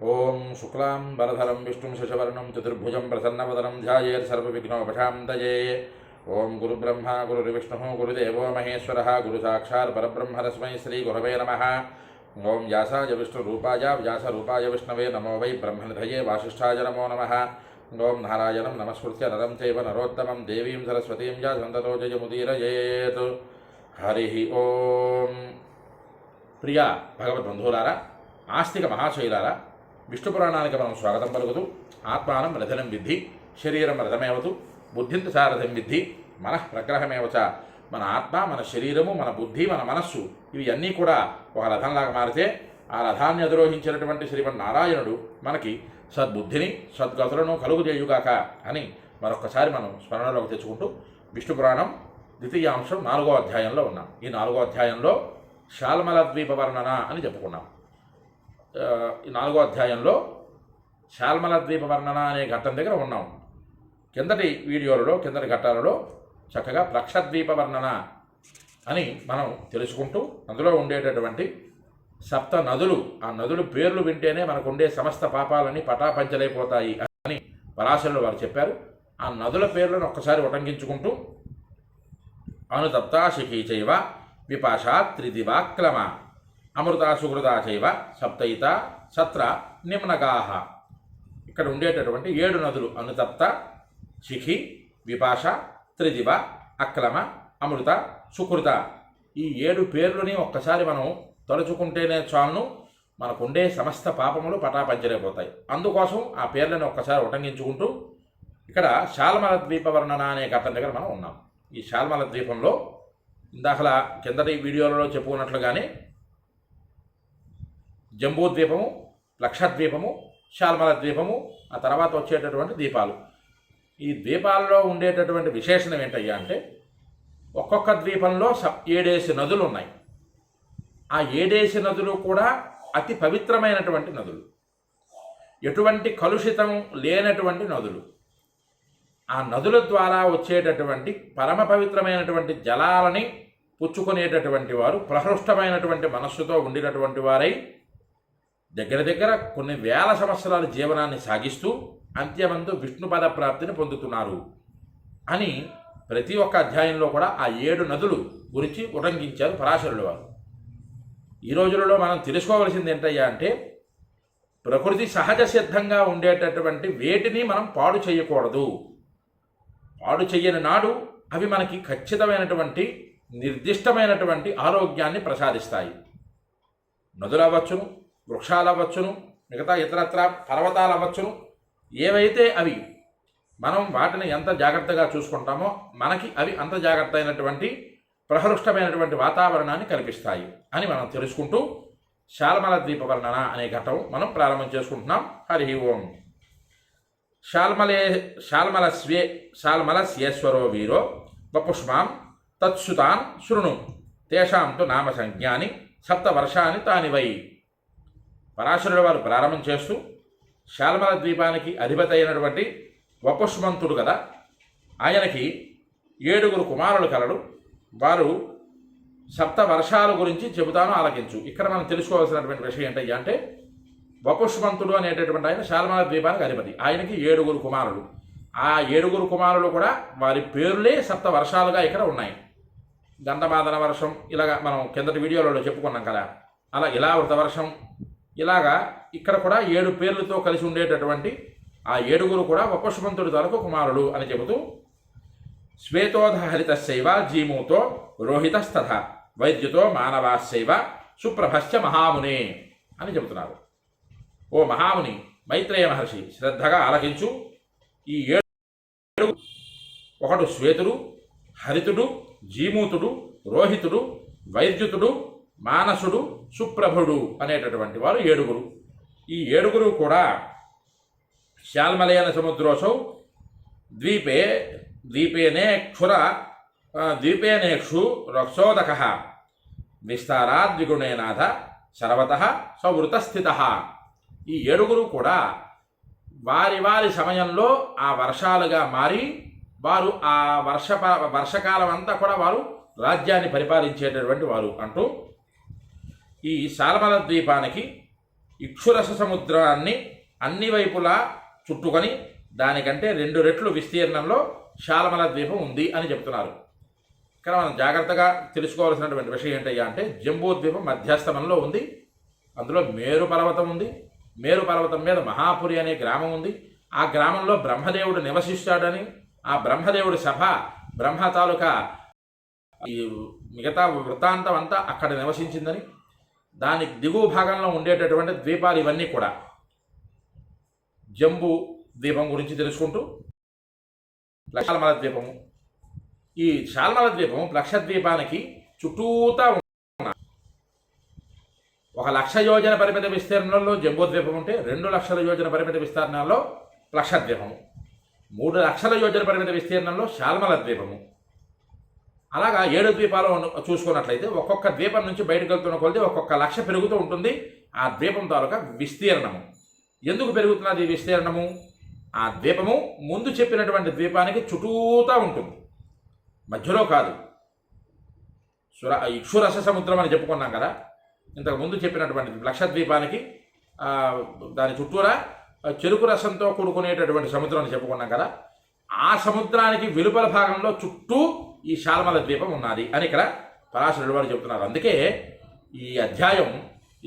ఓం శుక్లాం వరధరం విష్ణుం శశవర్ణం చతుర్భుజం ప్రసన్నవదనం ధ్యాయేత్ సర్వవిఘ్నోపశాంతయే. ఓం గురుబ్రహ్మ గురుర్విష్ణుః గురుదేవో మహేశ్వరः గురు సాక్షాత్ పరబ్రహ్మ తస్మై శ్రీ గురవే నమః. ఓం వ్యాసాయ విష్ణురూపాయ వ్యాసరూపాయ విష్ణవే నమో వై బ్రహ్మనిధయే వాసిష్ఠాయ నమో నమః. ఓం నారాయణం నమస్కృత్య నరం చైవ నరోత్తమం దేవీం సరస్వతీం చ సంతతో జయముదీరయేత్. హరి ఓం. ప్రియ భగవద్బంధువులారా, ఆస్తిక మహాశైలారా, విష్ణు పురాణానికి మనం స్వాగతం పలుకుతూ ఆత్మానం రథనం విద్ధి శరీరం రథమేవతు బుద్ధింత సారథం విద్ధి మనః ప్రగ్రహమేవచ. మన ఆత్మ, మన శరీరము, మన బుద్ధి, మన మనస్సు ఇవి అన్నీ కూడా ఒక రథంలాగా మారితే ఆ రథాన్ని అధిరోహించినటువంటి శ్రీమన్నారాయణుడు మనకి సద్బుద్ధిని సద్గతులను కలుగుజేయుగాక అని మరొకసారి మనం స్మరణలోకి తెచ్చుకుంటూ విష్ణు పురాణం ద్వితీయాంశం 4వ అధ్యాయంలో ఉన్నాం. ఈ 4వ అధ్యాయంలో శాల్మల ద్వీప వర్ణన అని చెప్పుకున్నాం. ఈ 4వ అధ్యాయంలో శాల్మల ద్వీప వర్ణన అనే ఘట్టం దగ్గర ఉన్నాం. కిందటి వీడియోలలో, కిందటి ఘట్టాలలో చక్కగా ప్లక్షద్వీప వర్ణన అని మనం తెలుసుకుంటూ అందులో ఉండేటటువంటి సప్త నదులు, ఆ నదులు పేర్లు వింటేనే మనకు ఉండే సమస్త పాపాలని పటాపంచలైపోతాయి అని పరాశరులు వారు చెప్పారు. ఆ నదుల పేర్లను ఒక్కసారి ఉటంకించుకుంటూ అనుతప్తా శిఖీ చైవ విపాషా త్రిదివాక్లమ అమృతా సుహృదా చైవ సప్తయిత సత్ర నిమ్నగాహ. ఇక్కడ ఉండేటటువంటి 7 నదులు అనుతప్త, శిఖి, విపాష, త్రిదివ, అక్లమ, అమృత, సుకృత. ఈ 7 పేర్లని ఒక్కసారి మనం తలుచుకుంటేనే చాలును మనకుండే సమస్త పాపములు పటాపంచలైపోతాయి. అందుకోసం ఆ పేర్లను ఒక్కసారి ఉటంకించుకుంటూ ఇక్కడ శాల్మల ద్వీప వర్ణన అనే ఘట్టం దగ్గర మనం ఉన్నాం. ఈ శాల్మల ద్వీపంలో ఇందాకలా కిందటి వీడియోలలో చెప్పుకున్నట్లుగానే జంబూద్వీపము, లక్షద్వీపము, శాల్మల ద్వీపము, ఆ తర్వాత వచ్చేటటువంటి ద్వీపాలు. ఈ ద్వీపాలలో ఉండేటటువంటి విశేషణం ఏంటయ్యా అంటే ఒక్కొక్క ద్వీపంలో 7 నదులు ఉన్నాయి. ఆ 7 నదులు కూడా అతి పవిత్రమైనటువంటి నదులు, ఎటువంటి కలుషితం లేనటువంటి నదులు. ఆ నదుల ద్వారా వచ్చేటటువంటి పరమ పవిత్రమైనటువంటి జలాలని పుచ్చుకునేటటువంటి వారు ప్రహృష్టమైనటువంటి మనస్సుతో ఉండినటువంటి వారై దగ్గర దగ్గర కొన్ని వేల సంవత్సరాల జీవనాన్ని సాగిస్తూ అంత్యమందు విష్ణుపద ప్రాప్తిని పొందుతున్నారు అని ప్రతి ఒక్క అధ్యాయంలో కూడా ఆ 7 నదులు గురించి ఉటంకించారు పరాశరుల వారు. ఈ రోజులలో మనం తెలుసుకోవలసింది ఏంటయ్యా అంటే ప్రకృతి సహజ సిద్ధంగా ఉండేటటువంటి వేటిని మనం పాడు చేయకూడదు. పాడు చెయ్యని నాడు అవి మనకి ఖచ్చితమైనటువంటి నిర్దిష్టమైనటువంటి ఆరోగ్యాన్ని ప్రసాదిస్తాయి. నదులు అవ్వచ్చును, వృక్షాలు అవ్వచ్చును, మిగతా ఇతరత్ర పర్వతాలు అవ్వచ్చును, ఏవైతే అవి మనం వాటిని ఎంత జాగ్రత్తగా చూసుకుంటామో మనకి అవి అంత జాగ్రత్త అయినటువంటి ప్రహృష్టమైనటువంటి వాతావరణాన్ని కల్పిస్తాయి అని మనం తెలుసుకుంటూ శాల్మల ద్వీప వర్ణన అనే ఘట్టం మనం ప్రారంభం చేసుకుంటున్నాం. హరి ఓం. శాల్మలస్యేశ్వరో వీరో వపుష్మాం తత్సుతాన్ శృణు తేషాం తు నామ సంజ్ఞాని సప్తవర్షాన్ని తాని వై. పరాశరుల వారు ప్రారంభం చేస్తూ శాల్మల ద్వీపానికి అధిపతి అయినటువంటి వపుష్మంతుడు కదా, ఆయనకి 7 కుమారులు కలడు. వారు సప్తవర్షాల గురించి చెబుతాను, ఆలకించు. ఇక్కడ మనం తెలుసుకోవాల్సినటువంటి విషయం ఏంటయ్యా అంటే వపుష్మంతుడు అనేటటువంటి ఆయన శాల్మల ద్వీపానికి అధిపతి. ఆయనకి 7 కుమారులు. ఆ 7 కుమారులు కూడా వారి పేర్లే సప్తవర్షాలుగా ఇక్కడ ఉన్నాయి. గంధమాదన వర్షం, ఇలాగా మనం కిందటి వీడియోలలో చెప్పుకున్నాం కదా, అలా ఇలావృత వర్షం, ఇలాగా ఇక్కడ కూడా 7 పేర్లతో కలిసి ఉండేటటువంటి ఆ 7 కూడా వపుష్మంతుడి తరకు కుమారులు అని చెబుతూ శ్వేతోధహరితశైవ జీమూతో రోహితస్తథ వైద్యుతో మానవాశైవ సుప్రభశ్చ మహామునే అని చెబుతున్నారు. ఓ మహాముని మైత్రేయ మహర్షి, శ్రద్ధగా ఆలకించు. ఈ 7 ఒకడు శ్వేతుడు, హరితుడు, జీమూతుడు, రోహితుడు, వైద్యుతుడు, మానసుడు, సుప్రభుడు అనేటటువంటి వారు 7. ఈ 7 కూడా శాల్మలయన సముద్రోసౌ ద్వీపేనేక్షు రక్షోదక విస్తారాద్విగుణేనాథ సర్వత సవృతస్థిత. ఈ 7 కూడా వారి వారి సమయంలో ఆ వర్షాలుగా మారి వారు ఆ వర్షకాలం అంతా కూడా వారు రాజ్యాన్ని పరిపాలించేటటువంటి వారు అంటూ ఈ శాల్మల ద్వీపానికి ఇక్షురస సముద్రాన్ని అన్ని వైపులా చుట్టుకొని దానికంటే 2 రెట్లు విస్తీర్ణంలో శాల్మల ద్వీపం ఉంది అని చెప్తున్నారు. ఇక్కడ మనం జాగ్రత్తగా తెలుసుకోవాల్సినటువంటి విషయం ఏంటయ్యా అంటే జంబూ ద్వీపం మధ్యస్థమంలో ఉంది. అందులో మేరు పర్వతం ఉంది. మేరు పర్వతం మీద మహాపురి అనే గ్రామం ఉంది. ఆ గ్రామంలో బ్రహ్మదేవుడు నివసిస్తాడని, ఆ బ్రహ్మదేవుడి సభ బ్రహ్మ తాలూకా ఈ మిగతా వృత్తాంతం అంతా అక్కడ నివసించిందని, దాని దిగువ భాగంలో ఉండేటటువంటి ద్వీపాలు ఇవన్నీ కూడా జంబూ ద్వీపం గురించి తెలుసుకుంటూ శాల్మల ద్వీపము, ఈ శాల్మల ద్వీపము లక్షద్వీపానికి చుట్టూతా ఉన్న 1,00,000 యోజన పరిమిత విస్తీర్ణంలో జంబూ ద్వీపం ఉంటే 2,00,000 యోజన పరిమిత విస్తీర్ణంలో లక్షద్వీపము, 3,00,000 యోజన పరిమిత విస్తీర్ణంలో శాల్మల ద్వీపము. అలాగా 7 ద్వీపాలు చూసుకున్నట్లయితే ఒక్కొక్క ద్వీపం నుంచి బయటకు వెళ్తున్న కొలిది ఒక్కొక్క లక్ష పెరుగుతూ ఉంటుంది ఆ ద్వీపం తాలూకా విస్తీర్ణము. ఎందుకు పెరుగుతున్నది ఈ విస్తీర్ణము? ఆ ద్వీపము ముందు చెప్పినటువంటి ద్వీపానికి చుట్టూతా ఉంటుంది, మధ్యలో కాదు. ఇక్షురస సముద్రం అని చెప్పుకున్నాం కదా, ఇంతకు ముందు చెప్పినటువంటి లక్షద్వీపానికి దాని చుట్టూరా చెరుకు రసంతో కూడుకునేటటువంటి సముద్రం అని చెప్పుకున్నాం కదా, ఆ సముద్రానికి వెలుపల భాగంలో చుట్టూ ఈ శాల్మల ద్వీపం ఉన్నది అని ఇక్కడ పరాశరుడు వారు చెబుతున్నారు. అందుకే ఈ అధ్యాయం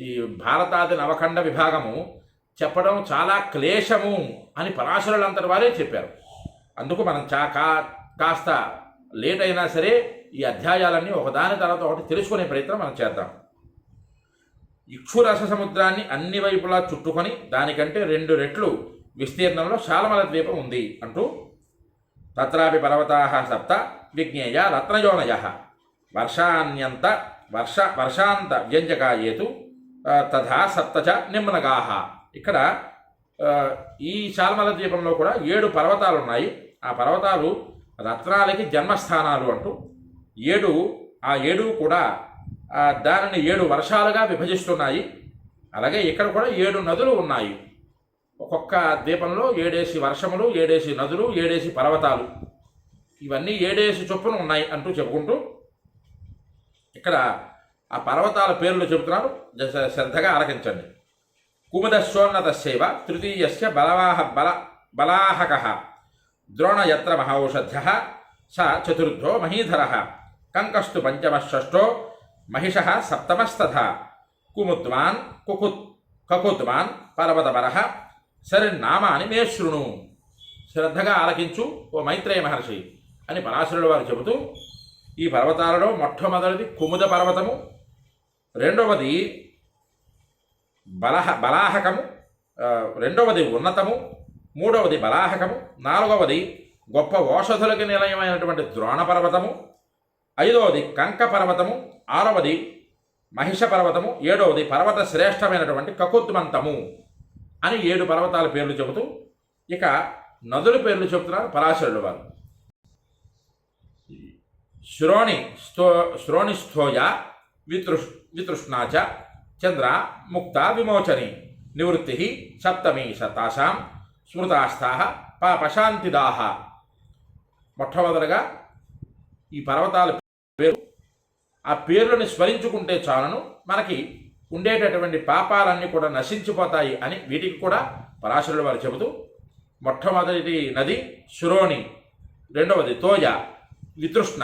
ఈ భారతాది నవఖండ విభాగము చెప్పడం చాలా క్లేశము అని పరాశరులంతటి వారే చెప్పారు. అందుకు మనం కాస్త లేట్ అయినా సరే ఈ అధ్యాయాలన్నీ ఒకదాని తర్వాత ఒకటి తెలుసుకునే ప్రయత్నం మనం చేద్దాం. ఇక్షురస సముద్రాన్ని అన్ని వైపులా చుట్టుకొని దానికంటే 2 రెట్లు విస్తీర్ణంలో శాల్మల ద్వీపం ఉంది అంటూ తత్రాపి పర్వతాః సప్త విజ్ఞేయ రత్నయోనయ వర్షాంత వ్యంజకాయేతు తథా సప్తచ నిమ్నగాహ. ఇక్కడ ఈ శాల్మల ద్వీపంలో కూడా 7 పర్వతాలు ఉన్నాయి. ఆ పర్వతాలు రత్నాలకి జన్మస్థానాలు అంటూ ఆ 7 కూడా దానిని 7 వర్షాలుగా విభజిస్తున్నాయి. అలాగే ఇక్కడ కూడా 7 నదులు ఉన్నాయి. ఒక్కొక్క ద్వీపంలో 7 వర్షములు, 7 నదులు, 7 పర్వతాలు, ఇవన్నీ 7 చొప్పున ఉన్నాయి అంటూ చెప్పుకుంటూ ఇక్కడ ఆ పర్వతాల పేర్లు చెబుతున్నారు. శ్రద్ధగా ఆలకించండి. కుముదశ్వోన్నతస్యైవ తృతీయస్య బలాహకః ద్రోణయత్ర మహౌషధ్యః స చతుర్థో మహీధరః కంకస్తు పంచమః షష్ఠో మహిషః సప్తమస్తథా కుముద్వాన్ కకుద్వాన్ పర్వతపరః సరిన్నామాని మే శృణు. శ్రద్ధగా ఆలకించు ఓ మైత్రేయ మహర్షి అని పరాశరుడు వారు చెబుతూ ఈ పర్వతాలలో మొట్టమొదటిది కుముద పర్వతము, రెండవది బలాహకము, రెండవది ఉన్నతము, మూడవది బలాహకము, నాలుగవది గొప్ప ఓషధులకి నిలయమైనటువంటి ద్రోణ పర్వతము, ఐదవది కంక పర్వతము, ఆరవది మహిష పర్వతము, ఏడవది పర్వత శ్రేష్టమైనటువంటి కకుద్మంతము అని 7 పర్వతాల పేర్లు చెబుతూ ఇక నదుల పేర్లు చెబుతున్నారు పరాశరుడు వారు. శ్రోణిస్థోయ వితృష్ణాచ చంద్ర ముక్త విమోచని నివృత్తి సప్తమి శతాసాం స్మృతాస్థాః పాపశాంతిదాహ. మొట్టమొదటిగా ఈ పర్వతాల పేరు, ఆ పేర్లను స్మరించుకుంటే చాలను మనకి ఉండేటటువంటి పాపాలన్నీ కూడా నశించిపోతాయి అని వీటికి కూడా పరాశరుడు వారు చెబుతూ మొట్టమొదటి నది శురోణి, రెండవది తోయ, వితృష్ణ,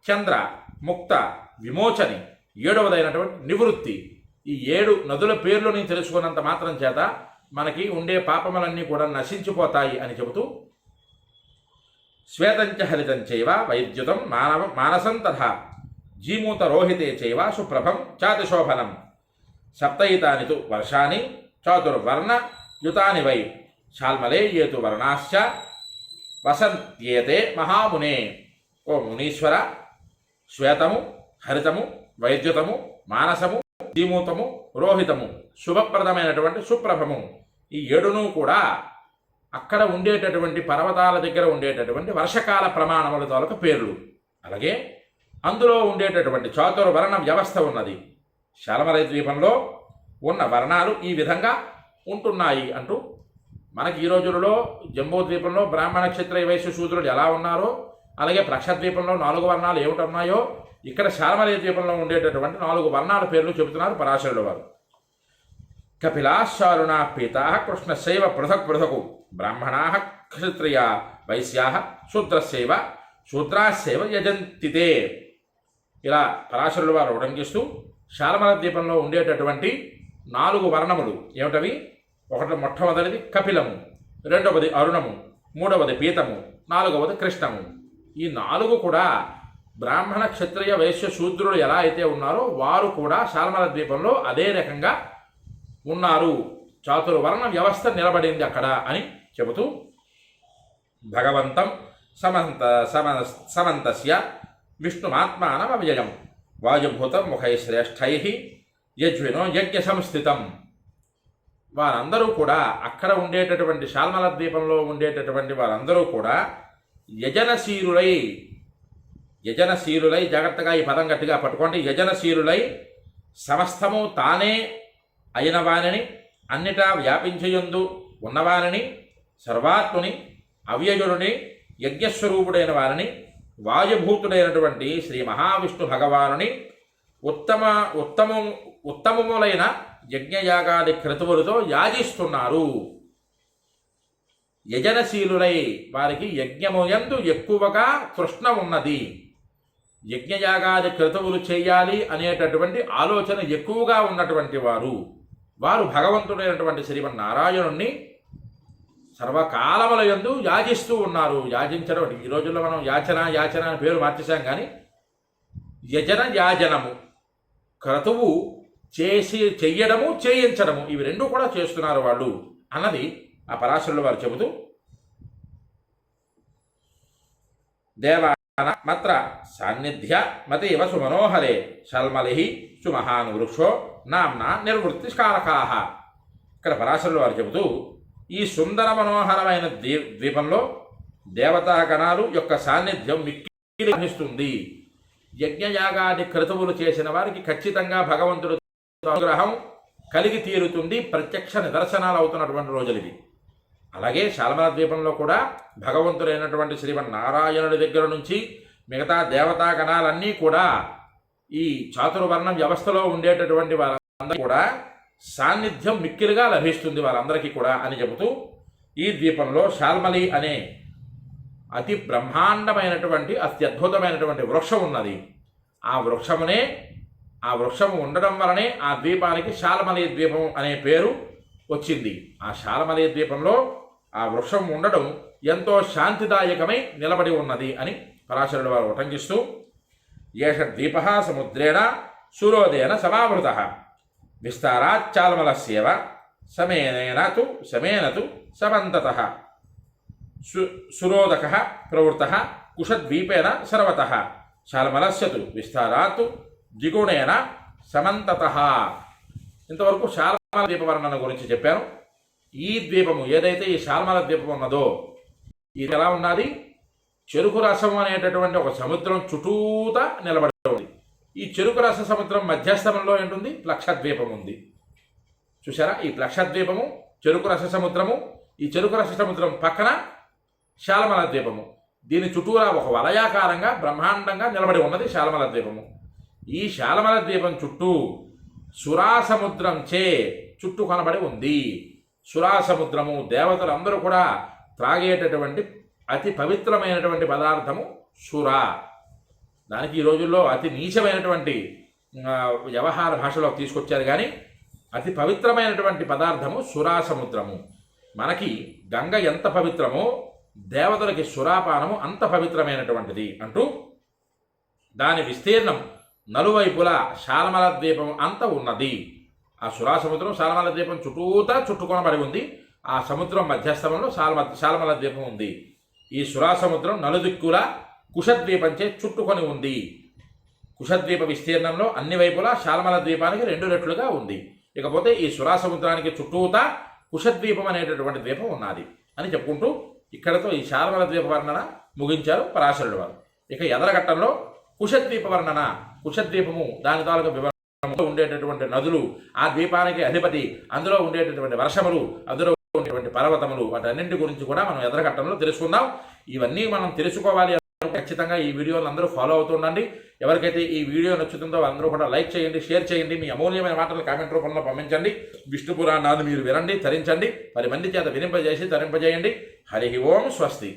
చంద్ర, ముక్త, విమోచని, ఏడవదైనటువంటి నివృత్తి. ఈ 7 నదుల పేర్లని తెలుసుకున్నంత మాత్రం చేత మనకి ఉండే పాపములన్నీ కూడా నశించిపోతాయి అని చెబుతూ శ్వేతంచ హరితంచైవ వైద్యుతం మానసం తథా జీమూత రోహితే చైవ సుప్రభం చాతిశోభనం సప్తయితాని తు వర్షాని చాతుర్వర్ణ యుతాని వై శాల్మలే ఏతు వర్ణాశ్చ వసంత్యేతే మహామునే. ఓ మునీశ్వర, శ్వేతము, హరితము, వైద్యుతము, మానసము, జీమూతము, రోహితము, శుభప్రదమైనటువంటి సుప్రభము, ఈ 7 కూడా అక్కడ ఉండేటటువంటి పర్వతాల దగ్గర ఉండేటటువంటి వర్షకాల ప్రమాణముల తాలూకు పేర్లు. అలాగే అందులో ఉండేటటువంటి చాతుర్వర్ణ వ్యవస్థ ఉన్నది. శాల్మల ద్వీపంలో ఉన్న వర్ణాలు ఈ విధంగా ఉంటున్నాయి అంటూ మనకి ఈ రోజులలో జంబూ ద్వీపంలో బ్రాహ్మణ క్షత్రియ వైశ్య శూద్రులు ఎలా ఉన్నారో, అలాగే ప్రక్షద్వీపంలో 4 వర్ణాలు ఏమిటున్నాయో ఇక్కడ శాల్మల ద్వీపంలో ఉండేటటువంటి 4 వర్ణాల పేర్లు చెబుతున్నారు పరాశరుడు వారు. కపిలాశారుణా పీతా కృష్ణశైవ పృథక్ పృథకు బ్రాహ్మణా క్షత్రియా వైశ్యా శూద్రశైవ శూద్రాశైవ యజంతితే. ఇలా పరాశరులు వారు ఉటంకిస్తూ శాల్మల ద్వీపంలో ఉండేటటువంటి 4 వర్ణములు ఏమిటవి? మొట్టమొదటిది కపిలము, రెండవది అరుణము, మూడవది పీతము, 4వది కృష్ణము. ఈ 4 కూడా బ్రాహ్మణ క్షత్రియ వైశ్య శూద్రులు ఎలా అయితే ఉన్నారో వారు కూడా శాల్మల ద్వీపంలో అదే రకంగా ఉన్నారు. చాతుర్వర్ణ వ్యవస్థ నిలబడింది అక్కడ అని చెబుతూ భగవంతం సమంతస్య విష్ణుమాత్మానం అవ్యయం వాయుభూతం ముఖైశ్రేష్టై యజ్వినో యజ్ఞ సంస్థితం. వారందరూ కూడా అక్కడ ఉండేటటువంటి శాల్మల ద్వీపంలో ఉండేటటువంటి వారందరూ కూడా యజనశీలులై జాగ్రత్తగా ఈ పదం గట్టిగా పట్టుకోండి. యజనశీలులై సమస్తము తానే అయిన వారిని, అన్నిటా వ్యాపించయందు ఉన్నవారిని, సర్వాత్ముని, అవ్యయుడిని, యజ్ఞస్వరూపుడైన వారిని, వాయుభూతుడైనటువంటి శ్రీ మహావిష్ణు భగవానుని ఉత్తమములైన యజ్ఞయాగాది క్రతువులతో యాజిస్తున్నారు. యజనశీలులై వారికి యజ్ఞముయందు ఎక్కువగా తృష్ణ ఉన్నది. యజ్ఞయాగాది క్రతువులు చేయాలి అనేటటువంటి ఆలోచన ఎక్కువగా ఉన్నటువంటి వారు భగవంతుడైనటువంటి శ్రీమన్నారాయణుణ్ణి సర్వకాలముల యందు యాచిస్తూ ఉన్నారు. యాచించడం ఈ రోజుల్లో మనం యాచన అని పేరు మార్చేశాం, కానీ యాజనము క్రతువు చెయ్యడము చేయించడము ఇవి 2 కూడా చేస్తున్నారు వాళ్ళు అన్నది ఆ పరాశరులు వారు చెబుతూ దేవానమత్ర సాన్నిధ్య మతేవ సుమనోహరే శల్మలి సుమహాన్ వృక్షో నామ్నా నిర్వృత్తికారకాః. ఇక్కడ పరాశరులు వారు చెబుతూ ఈ సుందర మనోహరమైన ద్వీపంలో దేవతాగణాలు యొక్క సాన్నిధ్యం మిక్కిలి లభిస్తుంది. యజ్ఞయాగాది క్రతువులు చేసిన వారికి ఖచ్చితంగా భగవంతుడు అనుగ్రహం కలిగి తీరుతుంది. ప్రత్యక్ష నిదర్శనాలు అవుతున్నటువంటి రోజులు ఇవి. అలాగే శాల్మల ద్వీపంలో కూడా భగవంతుడైనటువంటి శ్రీమన్నారాయణుడి దగ్గర నుంచి మిగతా దేవతాగణాలన్నీ కూడా ఈ చాతుర్వర్ణ వ్యవస్థలో ఉండేటటువంటి వారందరికీ కూడా సాన్నిధ్యం మిక్కిలిగా లభిస్తుంది వారందరికీ కూడా అని చెబుతూ ఈ ద్వీపంలో శాల్మలి అనే అతి బ్రహ్మాండమైనటువంటి అత్యద్భుతమైనటువంటి వృక్షం ఉన్నది. ఆ వృక్షము ఉండడం వలనే ఆ ద్వీపానికి శాల్మలి ద్వీపం అనే పేరు వచ్చింది. ఆ శాల్మలి ద్వీపంలో ఆ వృక్షం ఉండడం ఎంతో శాంతిదాయకమై నిలబడి ఉన్నది అని పరాశరుడు వారు ఉటంకిస్తూ ఏష ద్వీప సముద్రేణ సూరోదేన సమావృత విస్తారాచ్చాల్మలస్యేవ సమేనతు సమంతతః సురోదకః ప్రవృత్తః కుశద్వీపేన సర్వతః శాల్మలస్య తు విస్తారాత్ ద్విగుణేన సమంతతః. ఇంతవరకు శాల్మల ద్వీప వర్ణన గురించి చెప్పాను. ఈ ద్వీపము ఏదైతే ఈ శాల్మల ద్వీపం ఉన్నదో ఇది ఎలా ఉన్నది? చెరుకు రసం అనేటటువంటి ఒక సముద్రం చుట్టూతా నిలబడి ఉంది. ఈ చెరుకు రస సముద్రం మధ్యస్థంలో ఏంటుంది? ప్లక్షద్వీపం ఉంది. చూసారా? ఈ ప్లక్షద్వీపము, చెరుకు రస సముద్రము, ఈ చెరుకు రస సముద్రం పక్కన శాల్మల ద్వీపము. దీని చుట్టూరా ఒక వలయాకారంగా బ్రహ్మాండంగా నిలబడి ఉన్నది శాల్మల ద్వీపము. ఈ శాల్మల ద్వీపం చుట్టూ సురాసముద్రం చుట్టూ కనబడి ఉంది. సురాసముద్రము దేవతలందరూ కూడా త్రాగేటటువంటి అతి పవిత్రమైనటువంటి పదార్థము సురా. దానికి ఈ రోజుల్లో అతి నీచమైనటువంటి వ్యవహార భాషలో తీసుకొచ్చారు, కానీ అతి పవిత్రమైనటువంటి పదార్థము సురాసముద్రము. మనకి గంగ ఎంత పవిత్రమో దేవతలకి సురాపానము అంత పవిత్రమైనటువంటిది అంటూ దాని విస్తీర్ణం నలువైపులా శాల్మల ద్వీపం అంత ఉన్నది. ఆ సురాసముద్రం శాల్మల ద్వీపం చుట్టుకొనబడి ఉంది. ఆ సముద్రం మధ్యస్థంలో శాల్మల ద్వీపం ఉంది. ఈ సురాసముద్రం నలుదిక్కులా కుశద్వీపంచే చుట్టుకొని ఉంది. కుశద్వీప విస్తీర్ణంలో అన్ని వైపులా శాల్మల ద్వీపానికి 2 రెట్లుగా ఉంది. ఇకపోతే ఈ సురాసముద్రానికి చుట్టూతా కుశద్వీపం అనేటటువంటి ద్వీపం ఉన్నది అని చెప్పుకుంటూ ఇక్కడతో ఈ శాల్మల ద్వీప వర్ణన ముగించారు పరాశరుడు వారు. ఇక ఎదరఘట్టంలో కుశద్వీప వర్ణన, కుశద్వీపము దాని తాలూకు వివరణ, ఉండేటటువంటి నదులు, ఆ ద్వీపానికి అధిపతి, అందులో ఉండేటటువంటి వర్షములు, అందులో ఉండేటువంటి పర్వతములు, వాటన్నింటి గురించి కూడా మనం ఎదరఘట్టంలో తెలుసుకుందాం. ఇవన్నీ మనం తెలుసుకోవాలి ఖచ్చితంగా ఈ వీడియోలు అందరూ ఫాలో అవుతుండండి. ఎవరికైతే ఈ వీడియో నచ్చుతుందో అందరూ కూడా లైక్ చేయండి, షేర్ చేయండి, మీ అమూల్యమైన మాటలు కామెంట్ రూపంలో పంపించండి. విష్ణు పురాణాలు మీరు వినండి, తరించండి, 10 మంది చేత వినింపజేసి తరింపజేయండి. హరి ఓం స్వస్తి.